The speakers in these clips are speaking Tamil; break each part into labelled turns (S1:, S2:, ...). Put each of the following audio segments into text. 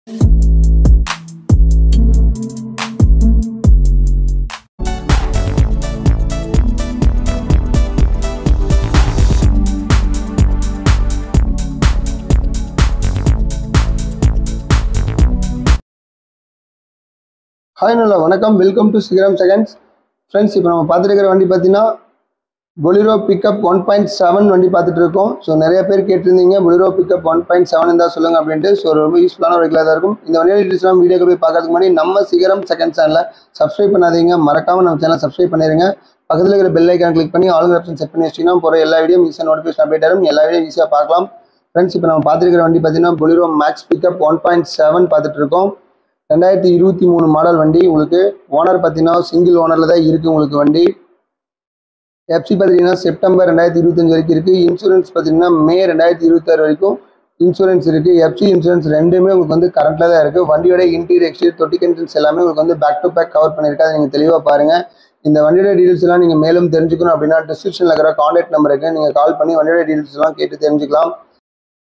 S1: ஹாய் நல்லா வணக்கம், வெல்கம் டு சிகரம் செகண்ட்ஸ். ஃப்ரெண்ட்ஸ், இப்போ நம்ம பார்த்துருக்கிற வண்டி பார்த்தீங்கன்னா பொலிரோ பிக்கப் 1.7 வண்டி பார்த்துட்டு இருக்கோம். ஸோ நிறைய பேர் கேட்டிருந்தீங்க பொலிரோ பிக்கப் 1.7 இருந்தால் சொல்லுங்கள் அப்படின்ட்டு. ஸோ ரொம்ப யூஸ்ஃபுல்லான ஒரு ரெகுலராக இருக்கும். இந்த வண்டியோட டீட்டெயில்ஸ்லாம் வீடியோக்கு போய் பார்க்கறதுக்கு முன்னாடி நம்ம சிகரம் செகண்ட் சேனலில் சப்ஸ்கிரைப் பண்ணாதீங்க, மறக்காமல் நம்ம சேனல் சப்ஸ்கிரைப் பண்ணிடுங்க. பக்கத்தில் இருக்கிற பெல் ஐக்கான் கிளிக் பண்ணி ஆல் ஆப்ஷன் செட் பண்ணி வச்சிங்கன்னா போகிற எல்லா வீடியோ ஈஸியாக நோட்டிஃபிகேஷன் அப்டேட் ஆகும், எல்லா வீடியோ ஈஸியாக பார்க்கலாம். ஃப்ரெண்ட்ஸ், இப்போ நம்ம பார்த்துருக்கிற வண்டி பார்த்தீங்கன்னா பொலிரோ மேக்ஸ் பிக்கப் 1.7 பார்த்துட்டு இருக்கோம். 2023 மாடல் வண்டி. உங்களுக்கு ஓனர் பார்த்தீங்கன்னா சிங்கிள் ஓனரில் தான் இருக்குது. உங்களுக்கு வண்டி எஃப்சி பார்த்தீங்கன்னா செப்டம்பர் 2025 வரைக்கும் இருக்குது. இன்சூரன்ஸ் பார்த்தீங்கன்னா மே 2026 வரைக்கும் இன்சூரன்ஸ் இருக்குது. எஃப்சி இன்சூரன்ஸ் ரெண்டுமே உங்களுக்கு வந்து கரண்ட்டில் தான் இருக்குது. வண்டியோட இன்டீரியர் எக்ஸ்டீரியர் தொட்டி கண்டென்ட்ஸ் எல்லாமே உங்களுக்கு வந்து பேக் டு பேக் கவர் பண்ணியிருக்கா. அதை நீங்கள் தெளிவாக பாருங்கள். இந்த வண்டியோட டீட்டெயில்ஸ் எல்லாம் நீங்கள் மேலும் தெரிஞ்சுக்கணும் அப்படின்னா டிஸ்கிரிப்ஷனில் இருக்கிற கான்டாக்ட் நம்பருக்கு நீங்கள் கால் பண்ணி வண்டியோட டீட்டெயில்ஸ் எல்லாம் கேட்டு தெரிஞ்சுக்கலாம்.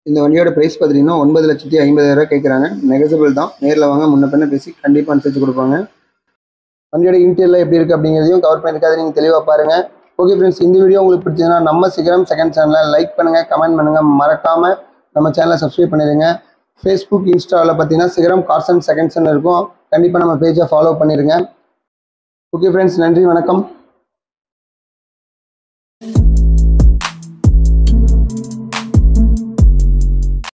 S1: இந்த வண்டியோட ப்ரைஸ் பார்த்தீங்கன்னா 9,50,000 கேட்குறாங்க. நெகசபிள் தான். நேரில் வாங்க, முன்ன பின்ன பேசி கண்டிப்பாக அனுசரிச்சு கொடுப்பாங்க. வண்டியோட இன்டீரியரில் எப்படி இருக்குது அப்படிங்கிறதையும் கவர் பண்ணியிருக்காது, நீங்கள் தெளிவாக பாருங்கள். ஓகே ஃப்ரெண்ட்ஸ், இந்த வீடியோ உங்களுக்கு பிடிச்சதுன்னா நம்ம சிகரம் செகண்ட் சேனலில் லைக் பண்ணுங்கள், கமெண்ட் பண்ணுங்கள், மறக்காமல் நம்ம சேனலை சப்ஸ்கிரைப் பண்ணிடுங்க. ஃபேஸ்புக், இன்ஸ்டாவில் பார்த்தீங்கன்னா சிகரம் கார்ஸ் அண்ட் செகண்ட்ஸ்ன்னு இருக்கும். கண்டிப்பாக நம்ம பேஜை ஃபாலோ பண்ணிடுங்க. ஓகே ஃப்ரெண்ட்ஸ், நன்றி, வணக்கம்.